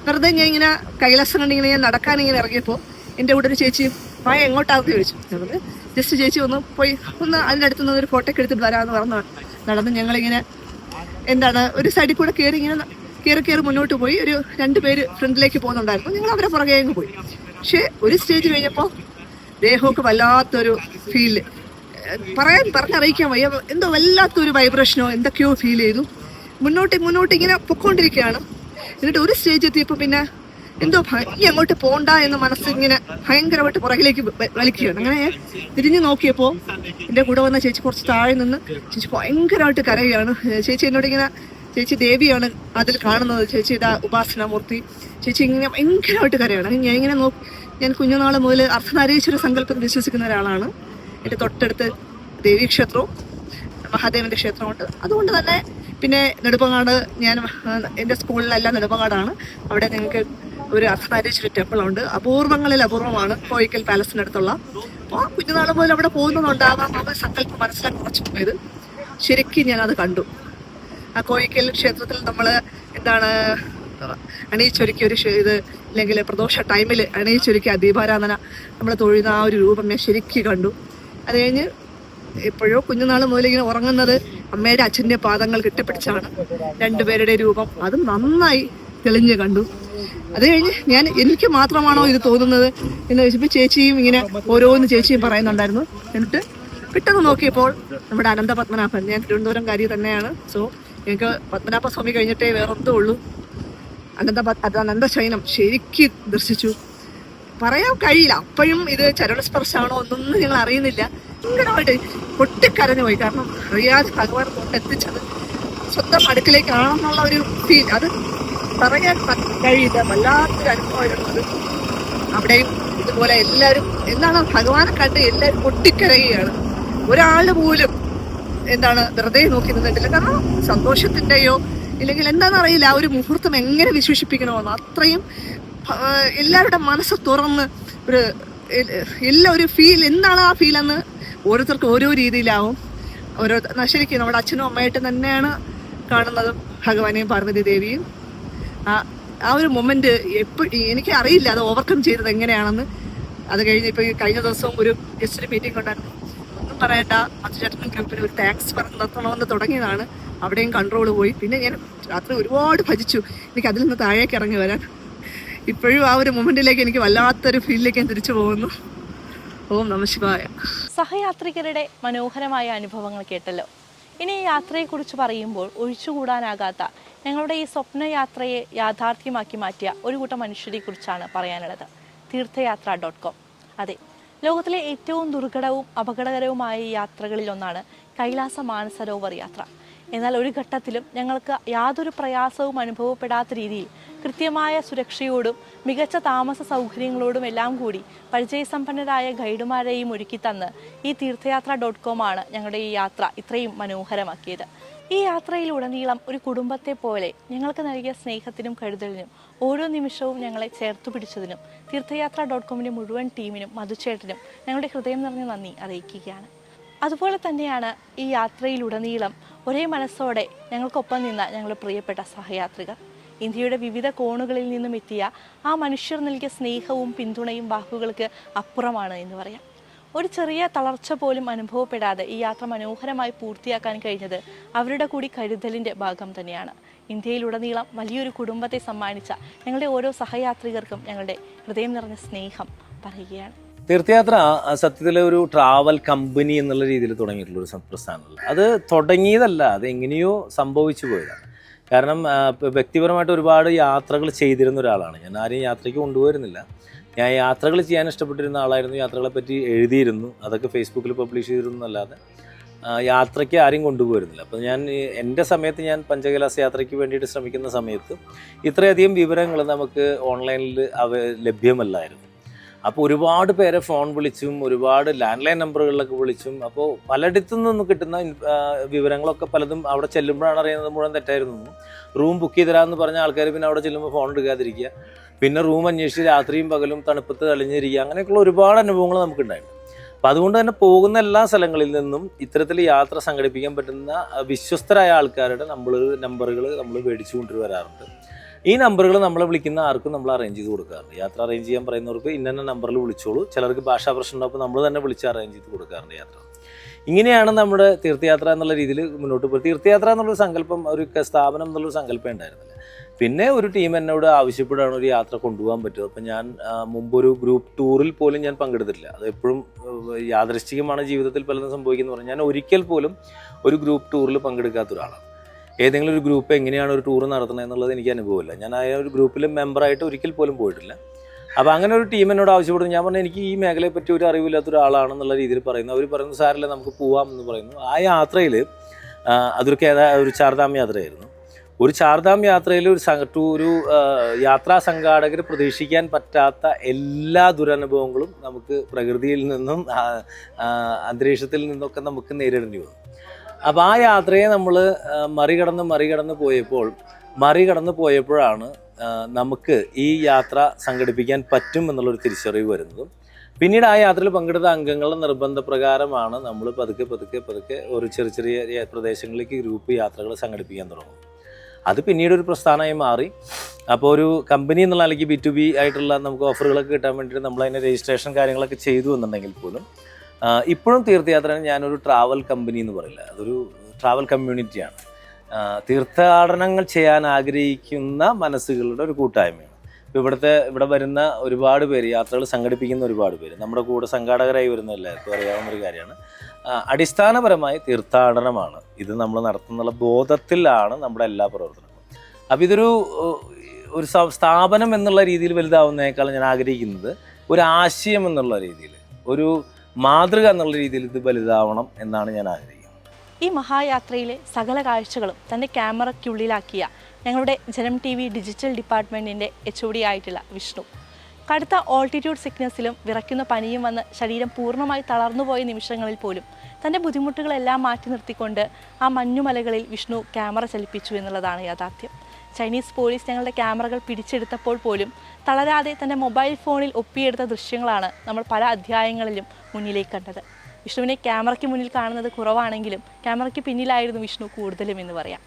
വെറുതെ ഞാൻ ഇങ്ങനെ കൈലാസം കണ്ടിങ്ങനെ ഞാൻ നടക്കാനിങ്ങനെ ഇറങ്ങിയപ്പോൾ എൻ്റെ കൂടെ ഒരു ചേച്ചി മായ എങ്ങോട്ടാണെന്ന് ചോദിച്ചു. ഞങ്ങൾ ജസ്റ്റ് ചേച്ചി പോയി അതിൻ്റെ അടുത്ത് നിന്ന് ഒരു ഫോട്ടോയൊക്കെ എടുത്തിട്ട് വരാമെന്ന് പറഞ്ഞു നടന്ന് ഞങ്ങളിങ്ങനെ എന്താണ് ഒരു സൈഡിൽ കൂടെ കയറി മുന്നോട്ട് പോയി. ഒരു 2 പേര് ഫ്രണ്ടിലേക്ക് പോകുന്നുണ്ടായിരുന്നു, ഞങ്ങൾ അവരെ പുറകെ അങ്ങ് പോയി. പക്ഷേ ഒരു സ്റ്റേജ് കഴിഞ്ഞപ്പോൾ ദേഹമൊക്കെ വല്ലാത്തൊരു ഫീല്, പറഞ്ഞറിയിക്കാൻ വയ്യ, എന്തോ വല്ലാത്തൊരു വൈബ്രേഷനോ എന്തൊക്കെയോ ഫീൽ ചെയ്തു. മുന്നോട്ട് ഇങ്ങനെ പൊക്കോണ്ടിരിക്കുകയാണ്. എന്നിട്ട് ഒരു സ്റ്റേജ് എത്തിയപ്പോൾ പിന്നെ എന്തോ അങ്ങോട്ട് പോണ്ട എന്ന മനസ്സിങ്ങനെ ഭയങ്കരമായിട്ട് പുറകിലേക്ക് വലിക്കുകയാണ്. അങ്ങനെ തിരിഞ്ഞു നോക്കിയപ്പോൾ എൻ്റെ കൂടെ വന്ന ചേച്ചി കുറച്ച് താഴെ നിന്ന് ചേച്ചി ഭയങ്കരമായിട്ട് കരയുകയാണ്. ചേച്ചി എന്നോട് ഇങ്ങനെ, ചേച്ചി ദേവിയാണ് അതിൽ കാണുന്നത്, ചേച്ചിയുടെ ഉപാസനാമൂർത്തി. ചേച്ചി ഇങ്ങനെ ഭയങ്കരമായിട്ട് കരയാണ്. ഞാൻ കുഞ്ഞുനാൾ മുതൽ അർദ്ധനാരീശ്വര സങ്കല്പത്തിൽ വിശ്വസിക്കുന്ന ഒരാളാണ്. എൻ്റെ തൊട്ടടുത്ത് ദേവീക്ഷേത്രവും മഹാദേവൻ്റെ ക്ഷേത്രമുണ്ട്. അതുകൊണ്ട് തന്നെ പിന്നെ നെടുമ്പങ്ങാട്, ഞാൻ എൻ്റെ സ്കൂളിലെല്ലാം നെടുമ്പങ്ങാടാണ്. അവിടെ ഞങ്ങൾക്ക് ഒരു അർദ്ധനാരീശ്വര ടെമ്പിളുണ്ട്, അപൂർവങ്ങളിൽ അപൂർവമാണ്, കോയിക്കൽ പാലസിനടുത്തുള്ള. അപ്പോൾ കുഞ്ഞുനാൾ മുതൽ അവിടെ പോകുന്നതുകൊണ്ടാവാം ആ സങ്കല്പം മനസ്സിലാക്കി കുറച്ച് പോയത്. ശരിക്കും ഞാനത് കണ്ടു. ആ കോയിക്കൽ ക്ഷേത്രത്തിൽ നമ്മൾ എന്താണ് അണിയിച്ചൊരുക്കിയ ഒരു ഇത്, അല്ലെങ്കിൽ പ്രദോഷ ടൈമിൽ അണിയിച്ചൊരുക്കിയ ദീപാരാധന നമ്മൾ തൊഴുന്ന ആ ഒരു രൂപം ഞാൻ ശരിക്കും കണ്ടു. അത് കഴിഞ്ഞ് എപ്പോഴോ കുഞ്ഞുനാൾ മുതൽ ഇങ്ങനെ ഉറങ്ങുന്നത് അമ്മയുടെ അച്ഛൻ്റെ പാദങ്ങൾ കെട്ടിപ്പിടിച്ചാണ് 2 പേരുടെ രൂപം. അത് നന്നായി തെളിഞ്ഞ് കണ്ടു. അത് കഴിഞ്ഞ് എനിക്ക് മാത്രമാണോ ഇത് തോന്നുന്നത് എന്ന് ചോദിച്ചപ്പോൾ ചേച്ചിയും ഇങ്ങനെ ഓരോന്ന് ചേച്ചിയും പറയുന്നുണ്ടായിരുന്നു. എന്നിട്ട് പെട്ടെന്ന് നോക്കിയപ്പോൾ നമ്മുടെ അനന്തപത്മനാഭൻ, ഞാൻ തിരുവനന്തപുരംകാരി തന്നെയാണ്, സോ എനിക്ക് പത്മനാഭസ്വാമി കഴിഞ്ഞിട്ടേ വേറൊന്നും ഉള്ളൂ. അനന്തശയനം ശരിക്കും ദർശിച്ചു. പറയാൻ കഴിയില്ല, അപ്പോഴും ഇത് ചരണസ്പർശമാണോ ഒന്നൊന്നും ഞങ്ങൾ അറിയുന്നില്ല. ഭയങ്കരമായിട്ട് പൊട്ടിക്കരഞ്ഞു പോയി. കാരണം അറിയാതെ ഭഗവാൻ കൊണ്ടെത്തിച്ചത് സ്വന്തം അടുക്കിലേക്കാണെന്നുള്ള ഒരു ഫീൽ, അത് പറയാൻ കഴിയില്ല. വല്ലാത്തൊരു അനുഭവമായിരുന്നത്. അവിടെയും ഇതുപോലെ എല്ലാവരും എന്താണ് ഭഗവാനെ കണ്ട് എല്ലാവരും പൊട്ടിക്കരയുകയാണ്. ഒരാൾ പോലും എന്താണ് വെറുതെ നോക്കി നിന്നിട്ടില്ല. കാരണം സന്തോഷത്തിൻ്റെയോ ഇല്ലെങ്കിൽ എന്താണെന്ന് അറിയില്ല, ആ ഒരു മുഹൂർത്തം എങ്ങനെ വിശേഷിപ്പിക്കണമെന്ന് അത്രയും എല്ലാവരുടെ മനസ്സ് തുറന്ന് ഒരു ഫീൽ, എന്താണ് ആ ഫീലെന്ന് ഓരോരുത്തർക്കും ഓരോ രീതിയിലാവും. ശരിക്കും നമ്മുടെ അച്ഛനും അമ്മയായിട്ട് തന്നെയാണ് കാണുന്നതും ഭഗവാനെയും പാർവതി ദേവിയും. ആ ഒരു മൊമെന്റ് എനിക്ക് അറിയില്ല അത് ഓവർകം ചെയ്തത് എങ്ങനെയാണെന്ന്. അത് കഴിഞ്ഞ് ഇപ്പോൾ കഴിഞ്ഞ ദിവസം ഒരു ഗസ്റ്റ് മീറ്റിംഗ് ഉണ്ടായിരുന്നു. ഒന്നും പറയട്ട, മധുചേട്ടൻ ഗ്രൂപ്പിന് ഒരു താങ്ക്സ് പറഞ്ഞ് നിർത്തണമെന്ന് തുടങ്ങിയതാണ്. അവിടെയും കൺട്രോൾ പോയി. പിന്നെ ഞാൻ രാത്രി ഒരുപാട് ഭജിച്ചു എനിക്ക് അതിൽ നിന്ന് താഴേക്ക് ഇറങ്ങി വരാൻ. ഇപ്പോഴും ആ ഒരു മൊമെന്റിലേക്ക് എനിക്ക് വല്ലാത്തൊരു ഫീലിലേക്ക് ഞാൻ തിരിച്ചു പോകുന്നു. ഓം നമഃ ശിവായ. സഹയാത്രികരുടെ മനോഹരമായ അനുഭവങ്ങൾ കേട്ടല്ലോ. ഇനി ഈ യാത്രയെക്കുറിച്ച് പറയുമ്പോൾ ഒഴിച്ചുകൂടാനാകാത്ത ഞങ്ങളുടെ ഈ സ്വപ്നയാത്രയെ യാഥാർത്ഥ്യമാക്കി മാറ്റിയ ഒരു കൂട്ടം മനുഷ്യരെക്കുറിച്ചാണ് പറയാനുള്ളത്. തീർത്ഥയാത്ര.com. അതെ, ലോകത്തിലെ ഏറ്റവും ദുർഘടവും അപകടകരവുമായ ഈ യാത്രകളിലൊന്നാണ് കൈലാസ മാനസരോവർ യാത്ര. എന്നാൽ ഒരു ഘട്ടത്തിലും ഞങ്ങൾക്ക് യാതൊരു പ്രയാസവും അനുഭവപ്പെടാത്ത രീതിയിൽ കൃത്യമായ സുരക്ഷയോടും മികച്ച താമസ സൗകര്യങ്ങളോടും എല്ലാം കൂടി പരിചയസമ്പന്നരായ ഗൈഡുമാരെയും ഒരുക്കി തന്ന് ഈ തീർത്ഥയാത്ര.com ആണ് ഞങ്ങളുടെ ഈ യാത്ര ഇത്രയും മനോഹരമാക്കിയത്. ഈ യാത്രയിലുടനീളം ഒരു കുടുംബത്തെ പോലെ ഞങ്ങൾക്ക് നൽകിയ സ്നേഹത്തിനും കരുതലിനും ഓരോ നിമിഷവും ഞങ്ങളെ ചേർത്തു പിടിച്ചതിനും തീർത്ഥയാത്ര.comന്റെ മുഴുവൻ ടീമിനും മധുചേട്ടനും ഞങ്ങളുടെ ഹൃദയം നിറഞ്ഞ നന്ദി അറിയിക്കുകയാണ്. അതുപോലെ തന്നെയാണ് ഈ യാത്രയിലുടനീളം ഒരേ മനസ്സോടെ ഞങ്ങൾക്കൊപ്പം നിന്ന ഞങ്ങളുടെ പ്രിയപ്പെട്ട സഹയാത്രികർ. ഇന്ത്യയുടെ വിവിധ കോണുകളിൽ നിന്നും എത്തിയ ആ മനുഷ്യർ നൽകിയ സ്നേഹവും പിന്തുണയും വാക്കുകൾക്ക് അപ്പുറമാണ് എന്ന് പറയാം. ഒരു ചെറിയ തളർച്ച പോലും അനുഭവപ്പെടാതെ ഈ യാത്ര മനോഹരമായി പൂർത്തിയാക്കാൻ കഴിഞ്ഞത് അവരുടെ കൂടി കരുതലിൻ്റെ ഭാഗം തന്നെയാണ്. ഇന്ത്യയിലുടനീളം വലിയൊരു കുടുംബത്തെ സമ്മാനിച്ച ഞങ്ങളുടെ ഓരോ സഹയാത്രികർക്കും ഞങ്ങളുടെ ഹൃദയം നിറഞ്ഞ സ്നേഹം പറയുകയാണ്. തീർത്ഥയാത്ര സത്യത്തിൽ ഒരു ട്രാവൽ കമ്പനി എന്നുള്ള രീതിയിൽ തുടങ്ങിയിട്ടുള്ളൊരു പ്രസ്ഥാനമല്ല. അത് തുടങ്ങിയതല്ല, അത് എങ്ങനെയോ സംഭവിച്ചു പോയതാണ്. കാരണം വ്യക്തിപരമായിട്ട് ഒരുപാട് യാത്രകൾ ചെയ്തിരുന്ന ഒരാളാണ് ഞാൻ. ആരെയും യാത്രയ്ക്ക് കൊണ്ടുപോയിരുന്നില്ല. ഞാൻ യാത്രകൾ ചെയ്യാൻ ഇഷ്ടപ്പെട്ടിരുന്ന ആളായിരുന്നു. യാത്രകളെ പറ്റി എഴുതിയിരുന്നു, അതൊക്കെ ഫേസ്ബുക്കിൽ പബ്ലിഷ് ചെയ്തിരുന്നു അല്ലാതെ യാത്രയ്ക്ക് ആരെയും കൊണ്ടുപോയിരുന്നില്ല. അപ്പോൾ ഞാൻ എൻ്റെ സമയത്ത് ഞാൻ പഞ്ചകൈലാസ യാത്രയ്ക്ക് വേണ്ടിയിട്ട് ശ്രമിക്കുന്ന സമയത്ത് ഇത്രയധികം വിവരങ്ങൾ നമുക്ക് ഓൺലൈനിൽ ലഭ്യമല്ലായിരുന്നു. അപ്പോൾ ഒരുപാട് പേരെ ഫോൺ വിളിച്ചും ഒരുപാട് ലാൻഡ് ലൈൻ നമ്പറുകളിലൊക്കെ വിളിച്ചും അപ്പോൾ പലയിടത്തു നിന്നും കിട്ടുന്ന വിവരങ്ങളൊക്കെ പലതും അവിടെ ചെല്ലുമ്പോഴാണ് അറിയുന്നത് മുഴുവൻ തെറ്റായിരുന്നു. റൂം ബുക്ക് ചെയ്ത് തരാമെന്ന് പറഞ്ഞ ആൾക്കാർ പിന്നെ അവിടെ ചെല്ലുമ്പോൾ ഫോൺ എടുക്കാതിരിക്കുക, പിന്നെ റൂം അന്വേഷിച്ച് രാത്രിയും പകലും തണുപ്പത്ത് തെളിഞ്ഞിരിക്കുക, അങ്ങനെയൊക്കെയുള്ള ഒരുപാട് അനുഭവങ്ങൾ നമുക്കുണ്ടായിരുന്നു. അപ്പോൾ അതുകൊണ്ട് തന്നെ പോകുന്ന എല്ലാ സ്ഥലങ്ങളിൽ നിന്നും ഇത്തരത്തിൽ യാത്ര സംഘടിപ്പിക്കാൻ പറ്റുന്ന വിശ്വസ്തരായ ആൾക്കാരുടെ നമ്പറുകൾ നമ്മൾ മേടിച്ചു കൊണ്ടുവരാറുണ്ട്. ഈ നമ്പറുകൾ നമ്മളെ വിളിക്കുന്ന ആർക്കും നമ്മൾ അറേഞ്ച് ചെയ്ത് കൊടുക്കാറുണ്ട്. യാത്ര അറേഞ്ച് ചെയ്യാൻ പറയുന്നവർക്ക് ഇന്ന നമ്പറിൽ വിളിച്ചോളൂ. ചിലർക്ക് ഭാഷാ പ്രശ്നം ഉണ്ടാകുമ്പോൾ നമ്മൾ തന്നെ വിളിച്ച് അറേഞ്ച് ചെയ്ത് കൊടുക്കാറുണ്ട് യാത്ര. ഇങ്ങനെയാണ് നമ്മുടെ തീർത്ഥയാത്ര എന്നുള്ള രീതിയിൽ മുന്നോട്ട് പോയി. തീർത്ഥയാത്ര എന്നുള്ളൊരു സങ്കല്പം, ഒരു സ്ഥാപനം എന്നുള്ളൊരു സങ്കല്പം ഉണ്ടായിരുന്നില്ല. പിന്നെ ഒരു ടീം എന്നോട് ആവശ്യപ്പെടുകയാണ് ഒരു യാത്ര കൊണ്ടുപോകാൻ പറ്റുമോ. അപ്പം ഞാൻ മുമ്പൊരു ഗ്രൂപ്പ് ടൂറിൽ പോലും ഞാൻ പങ്കെടുത്തിട്ടില്ല. അത് എപ്പോഴും യാദൃശ്ചികമാണ് ജീവിതത്തിൽ പലതും സംഭവിക്കുന്നത് പറഞ്ഞാൽ ഞാൻ ഒരിക്കൽ പോലും ഒരു ഗ്രൂപ്പ് ടൂറിൽ പങ്കെടുക്കാത്ത ഒരാളാണ്. ഏതെങ്കിലും ഒരു ഗ്രൂപ്പ് എങ്ങനെയാണ് ഒരു ടൂർ നടത്തുന്നത് എന്നുള്ളത് എനിക്ക് അനുഭവമില്ല. ഞാൻ ആ ഒരു ഗ്രൂപ്പിൽ മെമ്പറായിട്ട് ഒരിക്കൽ പോലും പോയിട്ടില്ല. അപ്പോൾ അങ്ങനെ ഒരു ടീം എന്നോട് ആവശ്യപ്പെടുന്നു. ഞാൻ പറഞ്ഞു എനിക്ക് ഈ മേഖലയെ പറ്റി ഒരു അറിവില്ലാത്ത ഒരാളാണെന്നുള്ള രീതിയിൽ പറയുന്നു. അവർ പറയുന്നു സാറില്ല നമുക്ക് പോവാം എന്ന് പറയുന്നു. ആ യാത്രയിൽ ഒരു ചാർധാം യാത്രയായിരുന്നു. ഒരു ചാർധാം യാത്രയിൽ ഒരു യാത്രാ സംഘാടകർ പ്രതീക്ഷിക്കാൻ പറ്റാത്ത എല്ലാ ദുരനുഭവങ്ങളും നമുക്ക് പ്രകൃതിയിൽ നിന്നും അന്തരീക്ഷത്തിൽ നിന്നൊക്കെ നമുക്ക് നേരിടേണ്ടി വന്നു. അപ്പോൾ ആ യാത്രയെ നമ്മൾ മറികടന്ന് പോയപ്പോഴാണ് നമുക്ക് ഈ യാത്ര സംഘടിപ്പിക്കാൻ പറ്റും എന്നുള്ളൊരു തിരിച്ചറിവ് വരുന്നതും. പിന്നീട് ആ യാത്രയിൽ പങ്കെടുത്ത അംഗങ്ങളുടെ നിർബന്ധപ്രകാരമാണ് നമ്മൾ പതുക്കെ ഒരു ചെറിയ പ്രദേശങ്ങളിലേക്ക് ഗ്രൂപ്പ് യാത്രകൾ സംഘടിപ്പിക്കാൻ തുടങ്ങും. അത് പിന്നീട് ഒരു പ്രസ്ഥാനമായി മാറി. അപ്പോൾ ഒരു കമ്പനി എന്നുള്ള അല്ലെങ്കിൽ B2B ആയിട്ടുള്ള നമുക്ക് ഓഫറുകളൊക്കെ കിട്ടാൻ വേണ്ടിയിട്ട് നമ്മളതിൻ്റെ രജിസ്ട്രേഷൻ കാര്യങ്ങളൊക്കെ ചെയ്തു എന്നുണ്ടെങ്കിൽ പോലും ഇപ്പോഴും തീർത്ഥയാത്രയാണ് ഞാനൊരു ട്രാവൽ കമ്പനി എന്ന് പറയില്ല, അതൊരു ട്രാവൽ കമ്മ്യൂണിറ്റിയാണ്. തീർത്ഥാടനങ്ങൾ ചെയ്യാൻ ആഗ്രഹിക്കുന്ന മനസ്സുകളുടെ ഒരു കൂട്ടായ്മയാണ്. ഇപ്പോൾ ഇവിടെ വരുന്ന ഒരുപാട് പേര്, യാത്രകൾ സംഘടിപ്പിക്കുന്ന ഒരുപാട് പേര്, നമ്മുടെ കൂടെ സംഘാടകരായി വരുന്ന എല്ലാവർക്കും അറിയാവുന്നൊരു കാര്യമാണ്. അടിസ്ഥാനപരമായി തീർത്ഥാടനമാണ് ഇത് നമ്മൾ നടത്തുന്നുള്ള ബോധത്തിലാണ് നമ്മുടെ എല്ലാ പ്രവർത്തനങ്ങളും. അപ്പോൾ ഇതൊരു സ്ഥാപനം എന്നുള്ള രീതിയിൽ വലുതാവുന്നതിനേക്കാൾ ഞാൻ ആഗ്രഹിക്കുന്നത് ഒരു ആശയം എന്നുള്ള രീതിയിൽ, ഒരു മാതൃക എന്നുള്ള രീതിയിൽ ഇത് വലുതാവണം എന്നാണ് ഞാൻ ആഗ്രഹിക്കുന്നത്. ഈ മഹായാത്രയിലെ സകല കാഴ്ചകളും തൻ്റെ ക്യാമറയ്ക്കുള്ളിലാക്കിയ ഞങ്ങളുടെ ജനം TV ഡിജിറ്റൽ ഡിപ്പാർട്ട്മെൻറ്റിൻ്റെ HOD ആയിട്ടുള്ള വിഷ്ണു, കടുത്ത ഓൾട്ടിറ്റ്യൂഡ് സിക്നസ്സിലും വിറയ്ക്കുന്ന പനിയും വന്ന് ശരീരം പൂർണ്ണമായി തളർന്നുപോയ നിമിഷങ്ങളിൽ പോലും തൻ്റെ ബുദ്ധിമുട്ടുകളെല്ലാം മാറ്റി നിർത്തിക്കൊണ്ട് ആ മഞ്ഞുമലകളിൽ വിഷ്ണു ക്യാമറ ചലിപ്പിച്ചു എന്നുള്ളതാണ് യാഥാർത്ഥ്യം. ചൈനീസ് പോലീസ് ഞങ്ങളുടെ ക്യാമറകൾ പിടിച്ചെടുത്തപ്പോൾ പോലും തളരാതെ തൻ്റെ മൊബൈൽ ഫോണിൽ ഒപ്പിയെടുത്ത ദൃശ്യങ്ങളാണ് നമ്മൾ പല അധ്യായങ്ങളിലും മുന്നിലേക്ക് കണ്ടത്. വിഷ്ണുവിനെ ക്യാമറയ്ക്ക് മുന്നിൽ കാണുന്നത് കുറവാണെങ്കിലും ക്യാമറയ്ക്ക് പിന്നിലായിരുന്നു വിഷ്ണു കൂടുതലും എന്ന് പറയാം.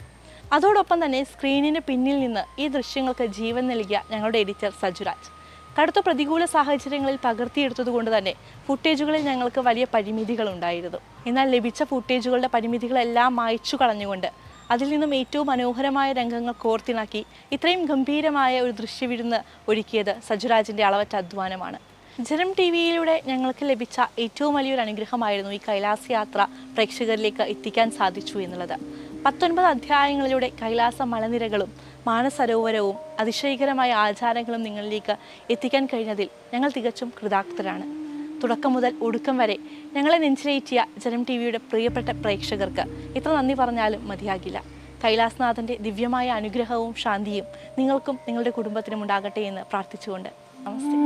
അതോടൊപ്പം തന്നെ സ്ക്രീനിന് പിന്നിൽ നിന്ന് ഈ ദൃശ്യങ്ങൾക്ക് ജീവൻ നൽകിയ ഞങ്ങളുടെ എഡിറ്റർ സജുരാജ്. കടുത്ത പ്രതികൂല സാഹചര്യങ്ങളിൽ പകർത്തിയെടുത്തതുകൊണ്ട് തന്നെ ഫുട്ടേജുകളിൽ ഞങ്ങൾക്ക് വലിയ പരിമിതികളുണ്ടായിരുന്നു. എന്നാൽ ലഭിച്ച ഫുട്ടേജുകളുടെ പരിമിതികളെല്ലാം മായ്ച്ചു കളഞ്ഞുകൊണ്ട് അതിൽ നിന്നും ഏറ്റവും മനോഹരമായ രംഗങ്ങൾ കോർത്തിണക്കി ഇത്രയും ഗംഭീരമായ ഒരു ദൃശ്യവിരുന്ന് ഒരുക്കിയത് സജുരാജിൻ്റെ അളവറ്റ അധ്വാനമാണ്. ജനം ടി വിയിലൂടെ ഞങ്ങൾക്ക് ലഭിച്ച ഏറ്റവും വലിയൊരു അനുഗ്രഹമായിരുന്നു ഈ കൈലാസ യാത്ര പ്രേക്ഷകരിലേക്ക് എത്തിക്കാൻ സാധിച്ചു എന്നുള്ളത്. 19 അധ്യായങ്ങളിലൂടെ കൈലാസ മലനിരകളും മാനസരോവരവും അതിശയകരമായ ആചാരങ്ങളും നിങ്ങളിലേക്ക് എത്തിക്കാൻ കഴിഞ്ഞതിൽ ഞങ്ങൾ തികച്ചും കൃതാർത്ഥരാണ്. തുടക്കം മുതൽ ഒടുക്കം വരെ ഞങ്ങളെ നെഞ്ചിലേറ്റിയ ജനം ടി വിയുടെ പ്രിയപ്പെട്ട പ്രേക്ഷകർക്ക് എത്ര നന്ദി പറഞ്ഞാലും മതിയാകില്ല. കൈലാസനാഥൻ്റെ ദിവ്യമായ അനുഗ്രഹവും ശാന്തിയും നിങ്ങൾക്കും നിങ്ങളുടെ കുടുംബത്തിനും ഉണ്ടാകട്ടെ എന്ന് പ്രാർത്ഥിച്ചുകൊണ്ട് നമസ്തേ.